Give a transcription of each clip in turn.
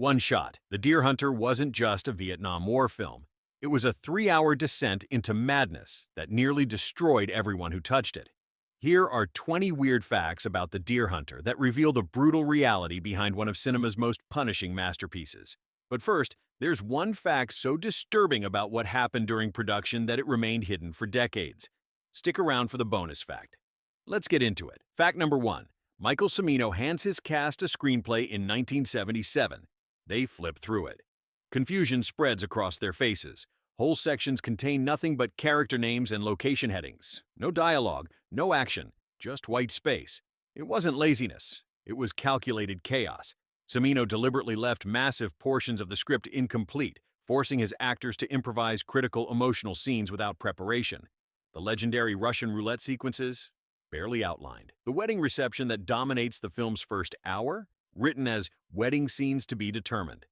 One Shot: The Deer Hunter wasn't just a Vietnam War film. It was a 3-hour descent into madness that nearly destroyed everyone who touched it. Here are 20 weird facts about The Deer Hunter that reveal the brutal reality behind one of cinema's most punishing masterpieces. But first, there's one fact so disturbing about what happened during production that it remained hidden for decades. Stick around for the bonus fact. Let's get into it. Fact number 1. Michael Cimino hands his cast a screenplay in 1977. They flip through it. Confusion spreads across their faces. Whole sections contain nothing but character names and location headings. No dialogue, no action, just white space. It wasn't laziness. It was calculated chaos. Cimino deliberately left massive portions of the script incomplete, forcing his actors to improvise critical emotional scenes without preparation. The legendary Russian roulette sequences? Barely outlined. The wedding reception that dominates the film's first hour? Written as wedding scenes to be determined.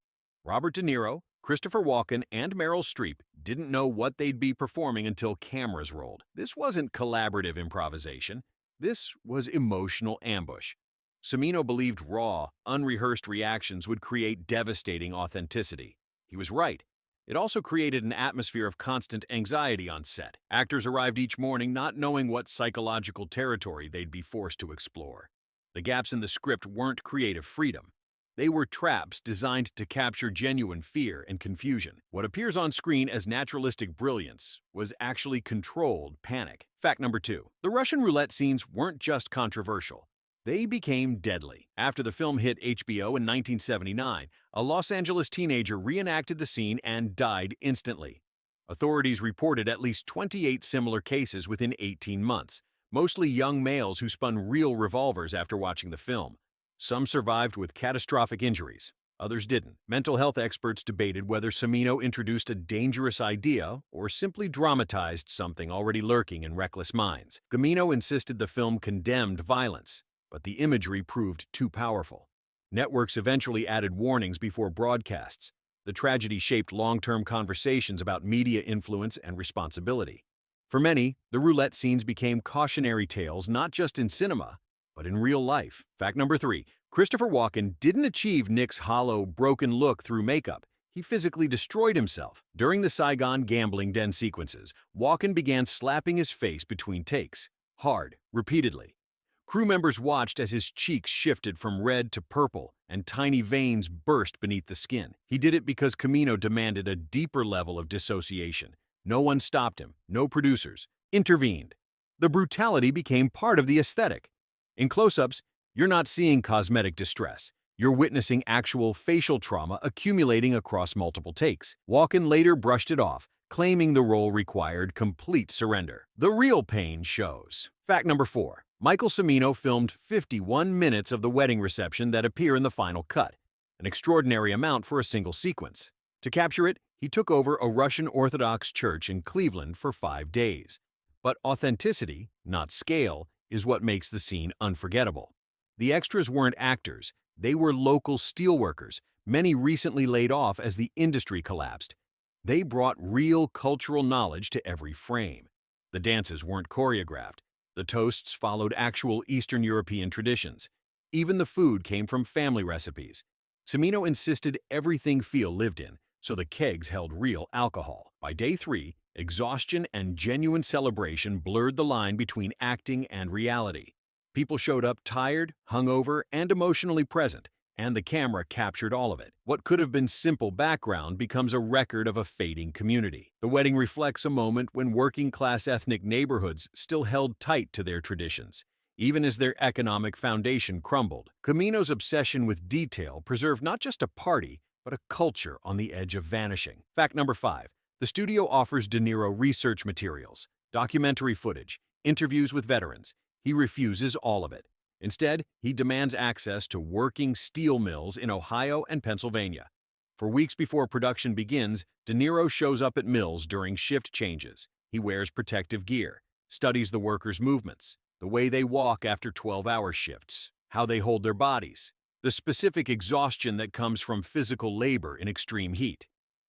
Robert De Niro, Christopher Walken, and Meryl Streep didn't know what they'd be performing until cameras rolled. This wasn't collaborative improvisation. This was emotional ambush. Cimino believed raw, unrehearsed reactions would create devastating authenticity. He was right. It also created an atmosphere of constant anxiety on set. Actors arrived each morning not knowing what psychological territory they'd be forced to explore. The gaps in the script weren't creative freedom. They were traps designed to capture genuine fear and confusion. What appears on screen as naturalistic brilliance was actually controlled panic. Fact number 2. The Russian roulette scenes weren't just controversial. They became deadly. After the film hit HBO in 1979, a Los Angeles teenager reenacted the scene and died instantly. Authorities reported at least 28 similar cases within 18 months, mostly young males who spun real revolvers after watching the film. Some survived with catastrophic injuries. Others didn't. Mental health experts debated whether Cimino introduced a dangerous idea or simply dramatized something already lurking in reckless minds. Cimino insisted the film condemned violence, but the imagery proved too powerful. Networks eventually added warnings before broadcasts. The tragedy shaped long-term conversations about media influence and responsibility. For many, the roulette scenes became cautionary tales not just in cinema, but in real life. Fact number 3. Christopher Walken didn't achieve Nick's hollow, broken look through makeup. He physically destroyed himself. During the Saigon gambling den sequences, Walken began slapping his face between takes. Hard, repeatedly. Crew members watched as his cheeks shifted from red to purple and tiny veins burst beneath the skin. He did it because Cimino demanded a deeper level of dissociation. No one stopped him. No producers intervened. The brutality became part of the aesthetic. In close-ups, you're not seeing cosmetic distress. You're witnessing actual facial trauma accumulating across multiple takes. Walken later brushed it off, claiming the role required complete surrender. The real pain shows. Fact number 4. Michael Cimino filmed 51 minutes of the wedding reception that appear in the final cut, an extraordinary amount for a single sequence. To capture it, he took over a Russian Orthodox church in Cleveland for 5 days. But authenticity, not scale, is what makes the scene unforgettable. The extras weren't actors, they were local steelworkers, many recently laid off as the industry collapsed. They brought real cultural knowledge to every frame. The dances weren't choreographed. The toasts followed actual Eastern European traditions. Even the food came from family recipes. Cimino insisted everything feel lived in, so the kegs held real alcohol. By day 3, exhaustion and genuine celebration blurred the line between acting and reality. People showed up tired, hungover, and emotionally present, and the camera captured all of it. What could have been simple background becomes a record of a fading community. The wedding reflects a moment when working-class ethnic neighborhoods still held tight to their traditions, even as their economic foundation crumbled. Cimino's obsession with detail preserved not just a party, but a culture on the edge of vanishing. Fact number 5. The studio offers De Niro research materials, documentary footage, interviews with veterans. He refuses all of it. Instead, he demands access to working steel mills in Ohio and Pennsylvania. For weeks before production begins, De Niro shows up at mills during shift changes. He wears protective gear, studies the workers' movements, the way they walk after 12-hour shifts, how they hold their bodies, the specific exhaustion that comes from physical labor in extreme heat.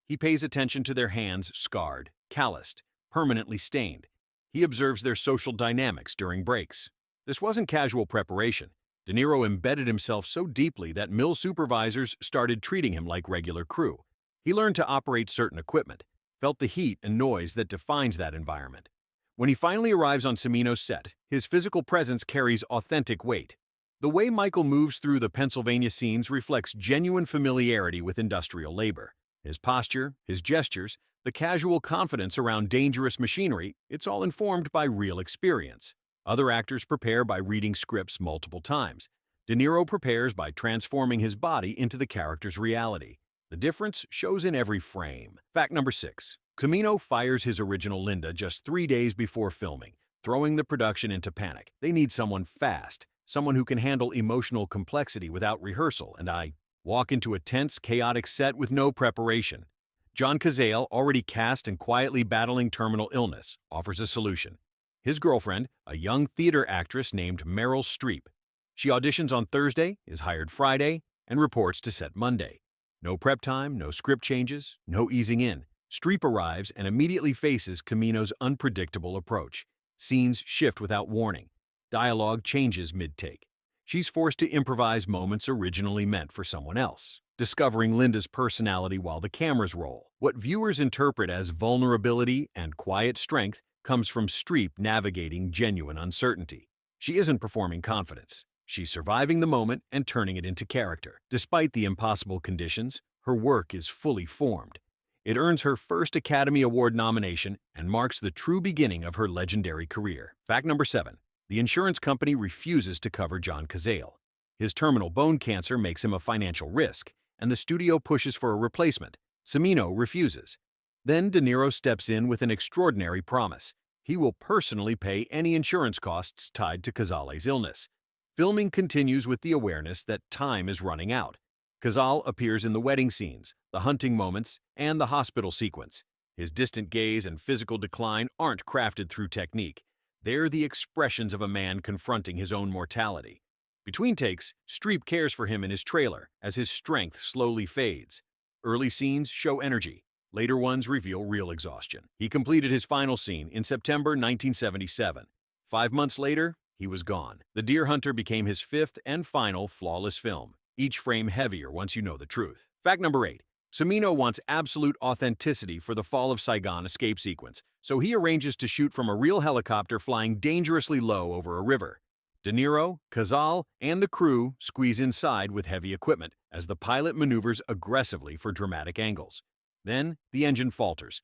He pays attention to their hands scarred, calloused, permanently stained. He observes their social dynamics during breaks. This wasn't casual preparation. De Niro embedded himself so deeply that mill supervisors started treating him like regular crew. He learned to operate certain equipment, felt the heat and noise that defines that environment. When he finally arrives on Cimino's set, his physical presence carries authentic weight. The way Michael moves through the Pennsylvania scenes reflects genuine familiarity with industrial labor. His posture, his gestures, the casual confidence around dangerous machinery, it's all informed by real experience. Other actors prepare by reading scripts multiple times. De Niro prepares by transforming his body into the character's reality. The difference shows in every frame. Fact number 6. Cimino fires his original Linda just 3 days before filming, throwing the production into panic. They need someone fast, someone who can handle emotional complexity without rehearsal, and I walk into a tense, chaotic set with no preparation. John Cazale, already cast and quietly battling terminal illness, offers a solution. His girlfriend, a young theater actress named Meryl Streep. She auditions on Thursday, is hired Friday, and reports to set Monday. No prep time, no script changes, no easing in. Streep arrives and immediately faces Cimino's unpredictable approach. Scenes shift without warning. Dialogue changes mid-take. She's forced to improvise moments originally meant for someone else, discovering Linda's personality while the cameras roll. What viewers interpret as vulnerability and quiet strength comes from Streep navigating genuine uncertainty. She isn't performing confidence. She's surviving the moment and turning it into character. Despite the impossible conditions, her work is fully formed. It earns her first Academy Award nomination and marks the true beginning of her legendary career. Fact number 7. The insurance company refuses to cover John Cazale. His terminal bone cancer makes him a financial risk, and the studio pushes for a replacement. Cimino refuses. Then De Niro steps in with an extraordinary promise. He will personally pay any insurance costs tied to Cazale's illness. Filming continues with the awareness that time is running out. Cazale appears in the wedding scenes, the hunting moments, and the hospital sequence. His distant gaze and physical decline aren't crafted through technique. They're the expressions of a man confronting his own mortality. Between takes, Streep cares for him in his trailer as his strength slowly fades. Early scenes show energy. Later ones reveal real exhaustion. He completed his final scene in September 1977. 5 months later, he was gone. The Deer Hunter became his 5th and final flawless film, each frame heavier once you know the truth. Fact number 8. Cimino wants absolute authenticity for the Fall of Saigon escape sequence, so he arranges to shoot from a real helicopter flying dangerously low over a river. De Niro, Cazale, and the crew squeeze inside with heavy equipment as the pilot maneuvers aggressively for dramatic angles. Then, the engine falters.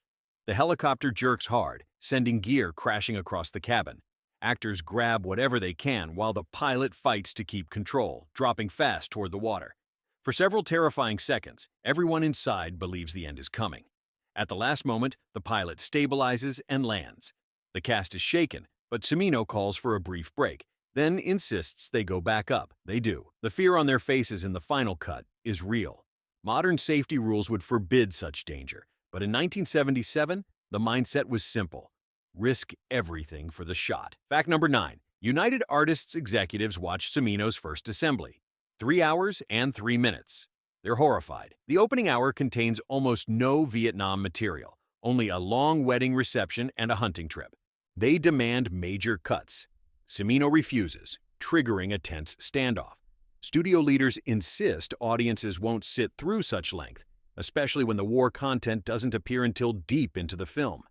The helicopter jerks hard, sending gear crashing across the cabin. Actors grab whatever they can while the pilot fights to keep control, dropping fast toward the water. For several terrifying seconds, everyone inside believes the end is coming. At the last moment, the pilot stabilizes and lands. The cast is shaken, but Cimino calls for a brief break, then insists they go back up. They do. The fear on their faces in the final cut is real. Modern safety rules would forbid such danger, but in 1977, the mindset was simple. Risk everything for the shot. Fact number 9. United Artists executives watch Cimino's first assembly. 3 hours and 3 minutes. They're horrified. The opening hour contains almost no Vietnam material, only a long wedding reception and a hunting trip. They demand major cuts. Cimino refuses, triggering a tense standoff. Studio leaders insist audiences won't sit through such length, especially when the war content doesn't appear until deep into the film.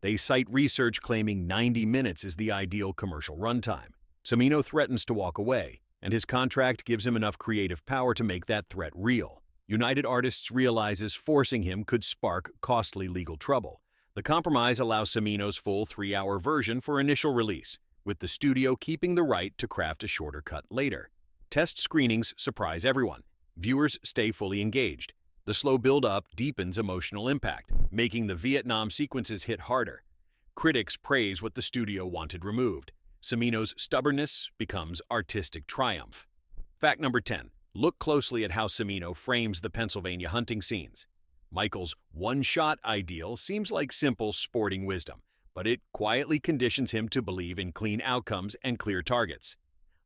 They cite research claiming 90 minutes is the ideal commercial runtime. Cimino threatens to walk away, and his contract gives him enough creative power to make that threat real. United Artists realizes forcing him could spark costly legal trouble. The compromise allows Cimino's full 3-hour version for initial release, with the studio keeping the right to craft a shorter cut later. Test screenings surprise everyone. Viewers stay fully engaged. The slow build-up deepens emotional impact, making the Vietnam sequences hit harder. Critics praise what the studio wanted removed. Cimino's stubbornness becomes artistic triumph. Fact number 10. Look closely at how Cimino frames the Pennsylvania hunting scenes. Michael's one-shot ideal seems like simple sporting wisdom, but it quietly conditions him to believe in clean outcomes and clear targets.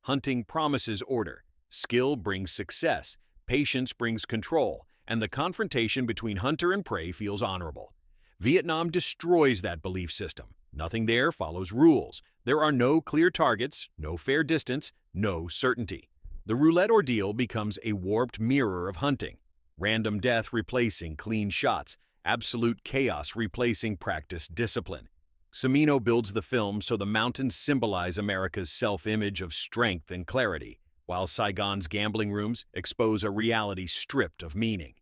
Hunting promises order, skill brings success, patience brings control, and the confrontation between hunter and prey feels honorable. Vietnam destroys that belief system. Nothing there follows rules. There are no clear targets, no fair distance, no certainty. The roulette ordeal becomes a warped mirror of hunting. Random death replacing clean shots, absolute chaos replacing practiced discipline. Cimino builds the film so the mountains symbolize America's self-image of strength and clarity, while Saigon's gambling rooms expose a reality stripped of meaning.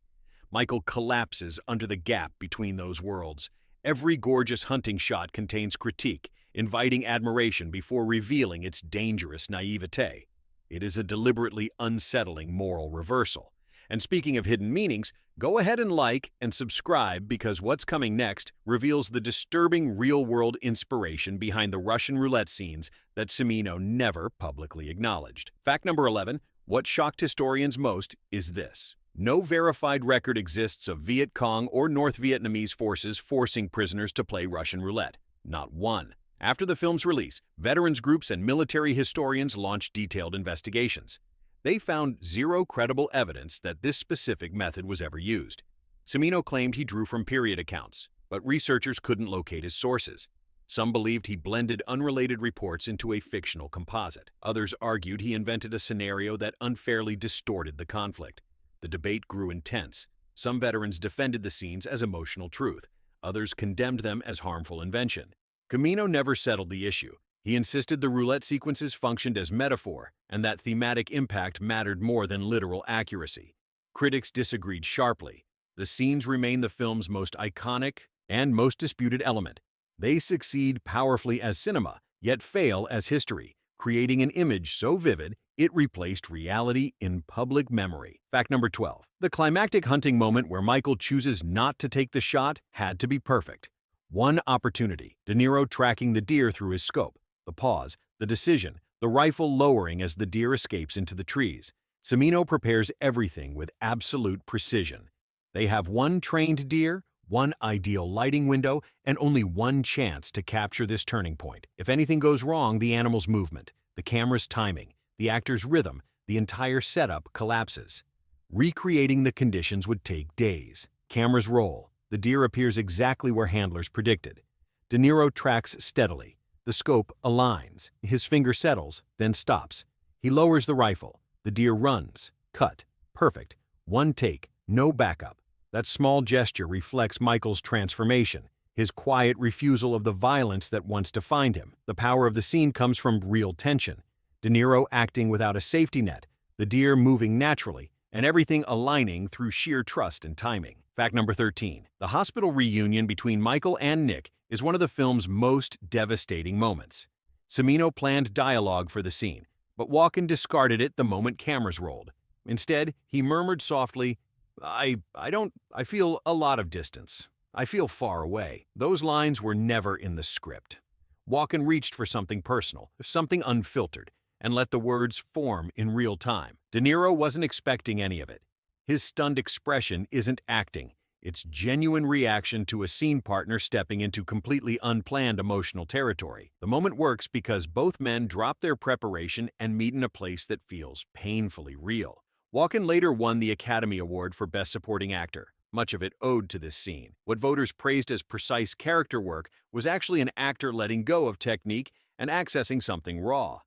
Michael collapses under the gap between those worlds. Every gorgeous hunting shot contains critique, inviting admiration before revealing its dangerous naivete. It is a deliberately unsettling moral reversal. And speaking of hidden meanings, go ahead and like and subscribe because what's coming next reveals the disturbing real-world inspiration behind the Russian roulette scenes that Cimino never publicly acknowledged. Fact number 11, what shocked historians most is this. No verified record exists of Viet Cong or North Vietnamese forces forcing prisoners to play Russian roulette. Not one. After the film's release, veterans groups and military historians launched detailed investigations. They found zero credible evidence that this specific method was ever used. Cimino claimed he drew from period accounts, but researchers couldn't locate his sources. Some believed he blended unrelated reports into a fictional composite. Others argued he invented a scenario that unfairly distorted the conflict. The debate grew intense. Some veterans defended the scenes as emotional truth. Others condemned them as harmful invention. Cimino never settled the issue. He insisted the roulette sequences functioned as metaphor and that thematic impact mattered more than literal accuracy. Critics disagreed sharply. The scenes remain the film's most iconic and most disputed element. They succeed powerfully as cinema, yet fail as history, creating an image so vivid it replaced reality in public memory. Fact number 12. The climactic hunting moment where Michael chooses not to take the shot had to be perfect. One opportunity, De Niro tracking the deer through his scope, the pause, the decision, the rifle lowering as the deer escapes into the trees. Cimino prepares everything with absolute precision. They have one trained deer, one ideal lighting window, and only one chance to capture this turning point. If anything goes wrong, the animal's movement, the camera's timing, the actor's rhythm, the entire setup collapses. Recreating the conditions would take days. Cameras roll. The deer appears exactly where handlers predicted. De Niro tracks steadily. The scope aligns. His finger settles, then stops. He lowers the rifle. The deer runs. Cut. Perfect. One take. No backup. That small gesture reflects Michael's transformation, his quiet refusal of the violence that once defined him. The power of the scene comes from real tension. De Niro acting without a safety net, the deer moving naturally, and everything aligning through sheer trust and timing. Fact number 13. The hospital reunion between Michael and Nick is one of the film's most devastating moments. Cimino planned dialogue for the scene, but Walken discarded it the moment cameras rolled. Instead, he murmured softly, I feel a lot of distance. I feel far away. Those lines were never in the script. Walken reached for something personal, something unfiltered, and let the words form in real time. De Niro wasn't expecting any of it. His stunned expression isn't acting. It's genuine reaction to a scene partner stepping into completely unplanned emotional territory. The moment works because both men drop their preparation and meet in a place that feels painfully real. Walken later won the Academy Award for Best Supporting Actor, much of it owed to this scene. What voters praised as precise character work was actually an actor letting go of technique and accessing something raw.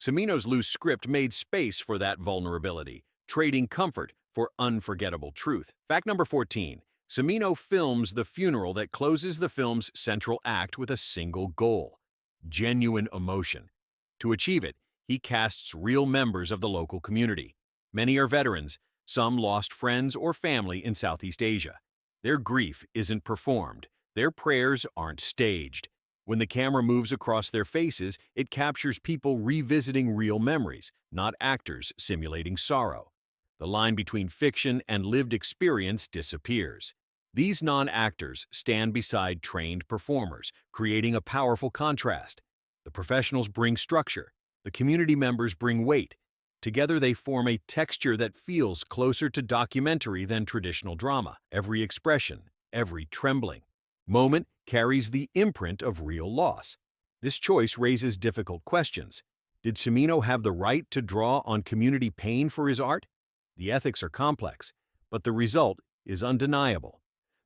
Cimino's loose script made space for that vulnerability, trading comfort for unforgettable truth. Fact number 14. Cimino films the funeral that closes the film's central act with a single goal: genuine emotion. To achieve it, he casts real members of the local community. Many are veterans, some lost friends or family in Southeast Asia. Their grief isn't performed, their prayers aren't staged. When the camera moves across their faces, it captures people revisiting real memories, not actors simulating sorrow. The line between fiction and lived experience disappears. These non-actors stand beside trained performers, creating a powerful contrast. The professionals bring structure, the community members bring weight. Together they form a texture that feels closer to documentary than traditional drama. Every expression, every trembling moment carries the imprint of real loss. This choice raises difficult questions. Did Cimino have the right to draw on community pain for his art? The ethics are complex, but the result is undeniable.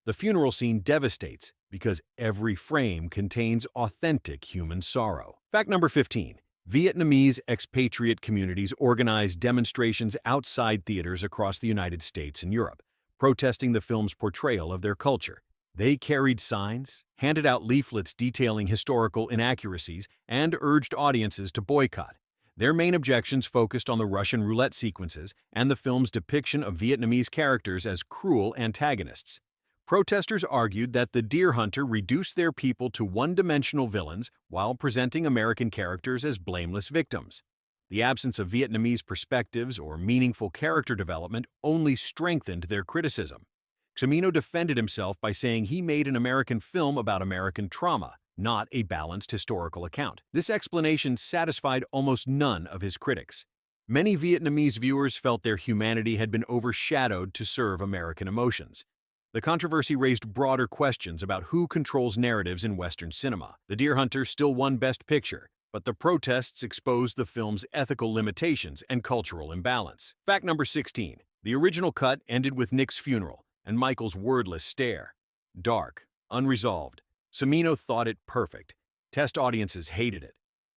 The funeral scene devastates because every frame contains authentic human sorrow. Fact number 15. Vietnamese expatriate communities organized demonstrations outside theaters across the United States and Europe, protesting the film's portrayal of their culture. They carried signs, handed out leaflets detailing historical inaccuracies, and urged audiences to boycott. Their main objections focused on the Russian roulette sequences and the film's depiction of Vietnamese characters as cruel antagonists. Protesters argued that The Deer Hunter reduced their people to one-dimensional villains while presenting American characters as blameless victims. The absence of Vietnamese perspectives or meaningful character development only strengthened their criticism. Cimino defended himself by saying he made an American film about American trauma, not a balanced historical account. This explanation satisfied almost none of his critics. Many Vietnamese viewers felt their humanity had been overshadowed to serve American emotions. The controversy raised broader questions about who controls narratives in Western cinema. The Deer Hunter still won Best Picture, but the protests exposed the film's ethical limitations and cultural imbalance. Fact number 16. The original cut ended with Nick's funeral and Michael's wordless stare. Dark, unresolved. Cimino thought it perfect. Test audiences hated it.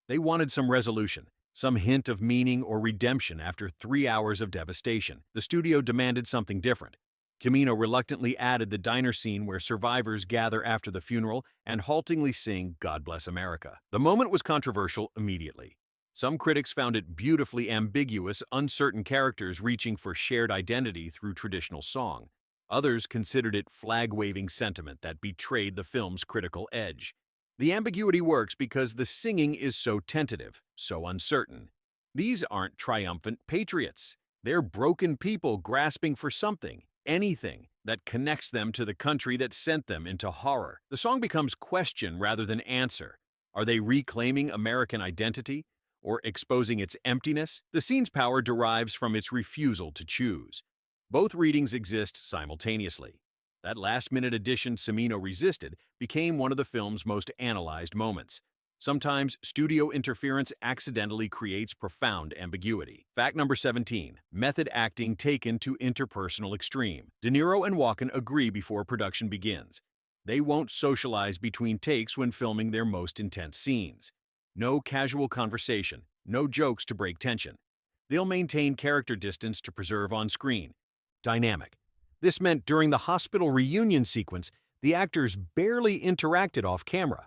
They wanted some resolution, some hint of meaning or redemption after 3 hours of devastation. The studio demanded something different. Cimino reluctantly added the diner scene where survivors gather after the funeral and haltingly sing God Bless America. The moment was controversial immediately. Some critics found it beautifully ambiguous, uncertain characters reaching for shared identity through traditional song. Others considered it flag-waving sentiment that betrayed the film's critical edge. The ambiguity works because the singing is so tentative, so uncertain. These aren't triumphant patriots. They're broken people grasping for something, anything, that connects them to the country that sent them into horror. The song becomes question rather than answer. Are they reclaiming American identity or exposing its emptiness? The scene's power derives from its refusal to choose. Both readings exist simultaneously. That last-minute addition Cimino resisted became one of the film's most analyzed moments. Sometimes studio interference accidentally creates profound ambiguity. Fact number 17. Method acting taken to interpersonal extreme. De Niro and Walken agree before production begins. They won't socialize between takes when filming their most intense scenes. No casual conversation, no jokes to break tension. They'll maintain character distance to preserve on-screen dynamic. This meant during the hospital reunion sequence, the actors barely interacted off-camera.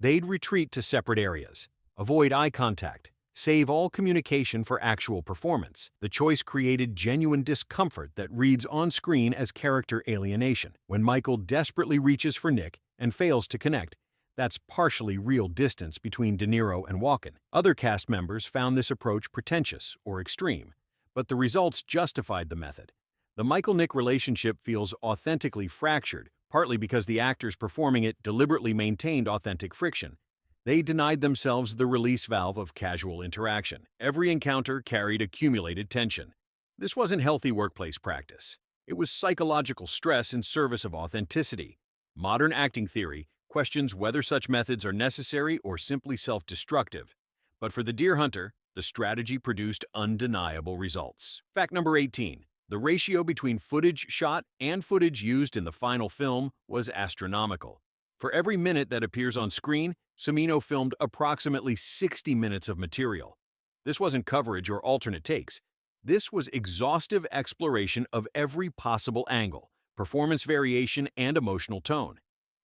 They'd retreat to separate areas, avoid eye contact, save all communication for actual performance. The choice created genuine discomfort that reads on screen as character alienation. When Michael desperately reaches for Nick and fails to connect, that's partially real distance between De Niro and Walken. Other cast members found this approach pretentious or extreme, but the results justified the method. The Michael-Nick relationship feels authentically fractured, partly because the actors performing it deliberately maintained authentic friction. They denied themselves the release valve of casual interaction. Every encounter carried accumulated tension. This wasn't healthy workplace practice. It was psychological stress in service of authenticity. Modern acting theory questions whether such methods are necessary or simply self-destructive. But for The Deer Hunter, the strategy produced undeniable results. Fact number 18. The ratio between footage shot and footage used in the final film was astronomical. For every minute that appears on screen, Cimino filmed approximately 60 minutes of material. This wasn't coverage or alternate takes. This was exhaustive exploration of every possible angle, performance variation, and emotional tone.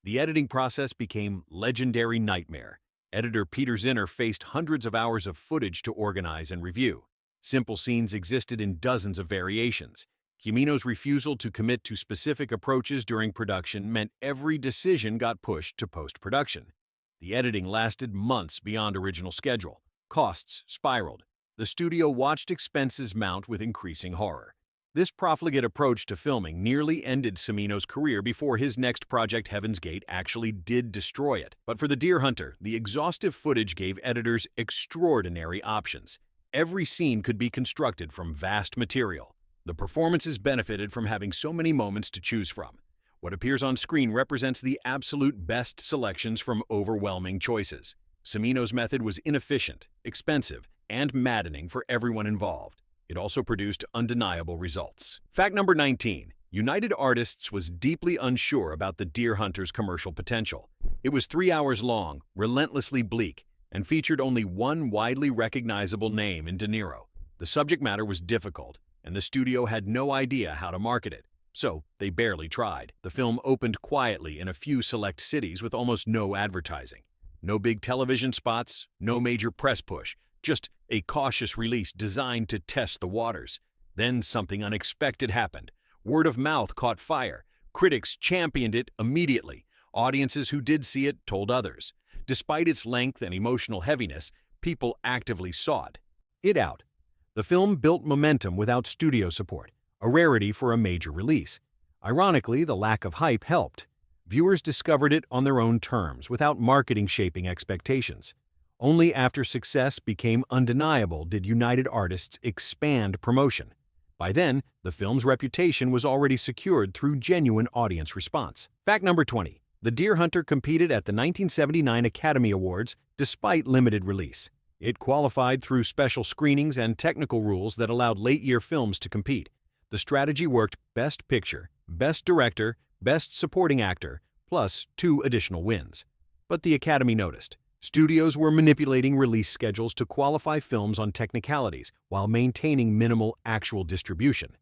The editing process became legendary nightmare. Editor Peter Zinner faced hundreds of hours of footage to organize and review. Simple scenes existed in dozens of variations. Cimino's refusal to commit to specific approaches during production meant every decision got pushed to post-production. The editing lasted months beyond original schedule. Costs spiraled. The studio watched expenses mount with increasing horror. This profligate approach to filming nearly ended Cimino's career before his next project, Heaven's Gate, actually did destroy it. But for The Deer Hunter, the exhaustive footage gave editors extraordinary options. Every scene could be constructed from vast material. The performances benefited from having so many moments to choose from. What appears on screen represents the absolute best selections from overwhelming choices. Cimino's method was inefficient, expensive, and maddening for everyone involved. It also produced undeniable results. Fact number 19. United Artists was deeply unsure about The Deer Hunter's commercial potential. It was 3 hours long, relentlessly bleak, and featured only one widely recognizable name in De Niro. The subject matter was difficult, and the studio had no idea how to market it, so they barely tried. The film opened quietly in a few select cities with almost no advertising. No big television spots, no major press push, just a cautious release designed to test the waters. Then something unexpected happened. Word of mouth caught fire. Critics championed it immediately. Audiences who did see it told others. Despite its length and emotional heaviness, people actively sought it out. The film built momentum without studio support, a rarity for a major release. Ironically, the lack of hype helped. Viewers discovered it on their own terms, without marketing shaping expectations. Only after success became undeniable did United Artists expand promotion. By then, the film's reputation was already secured through genuine audience response. Fact number 20. The Deer Hunter competed at the 1979 Academy Awards despite limited release. It qualified through special screenings and technical rules that allowed late-year films to compete. The strategy worked: Best Picture, Best Director, Best Supporting Actor, plus 2 additional wins. But the Academy noticed. Studios were manipulating release schedules to qualify films on technicalities while maintaining minimal actual distribution.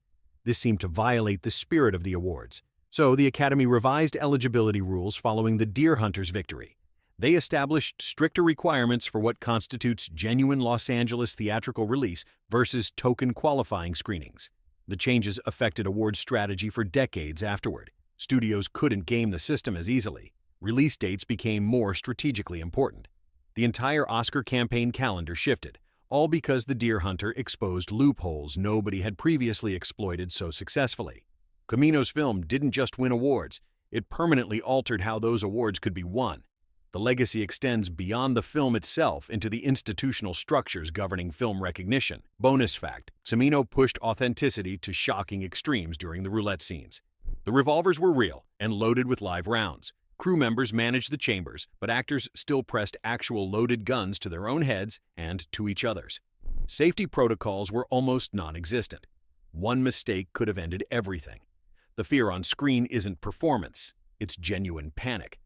This seemed to violate the spirit of the awards. So the Academy revised eligibility rules following The Deer Hunter's victory. They established stricter requirements for what constitutes genuine Los Angeles theatrical release versus token qualifying screenings. The changes affected award strategy for decades afterward. Studios couldn't game the system as easily. Release dates became more strategically important. The entire Oscar campaign calendar shifted, all because The Deer Hunter exposed loopholes nobody had previously exploited so successfully. Camino's film didn't just win awards, it permanently altered how those awards could be won. The legacy extends beyond the film itself into the institutional structures governing film recognition. Bonus fact: Cimino pushed authenticity to shocking extremes during the roulette scenes. The revolvers were real and loaded with live rounds. Crew members managed the chambers, but actors still pressed actual loaded guns to their own heads and to each other's. Safety protocols were almost non-existent. One mistake could have ended everything. The fear on screen isn't performance, it's genuine panic.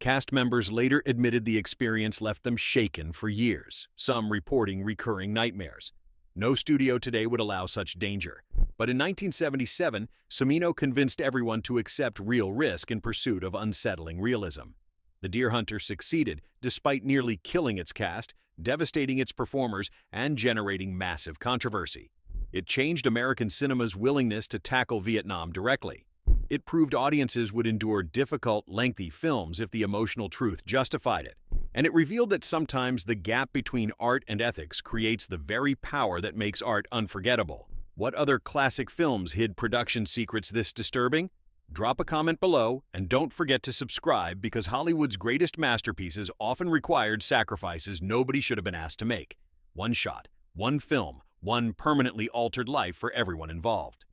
Cast members later admitted the experience left them shaken for years, some reporting recurring nightmares. No studio today would allow such danger. But in 1977, Cimino convinced everyone to accept real risk in pursuit of unsettling realism. The Deer Hunter succeeded despite nearly killing its cast, devastating its performers, and generating massive controversy. It changed American cinema's willingness to tackle Vietnam directly. It proved audiences would endure difficult, lengthy films if the emotional truth justified it. And it revealed that sometimes the gap between art and ethics creates the very power that makes art unforgettable. What other classic films hid production secrets this disturbing? Drop a comment below, and don't forget to subscribe, because Hollywood's greatest masterpieces often required sacrifices nobody should have been asked to make. One shot, one film, one permanently altered life for everyone involved.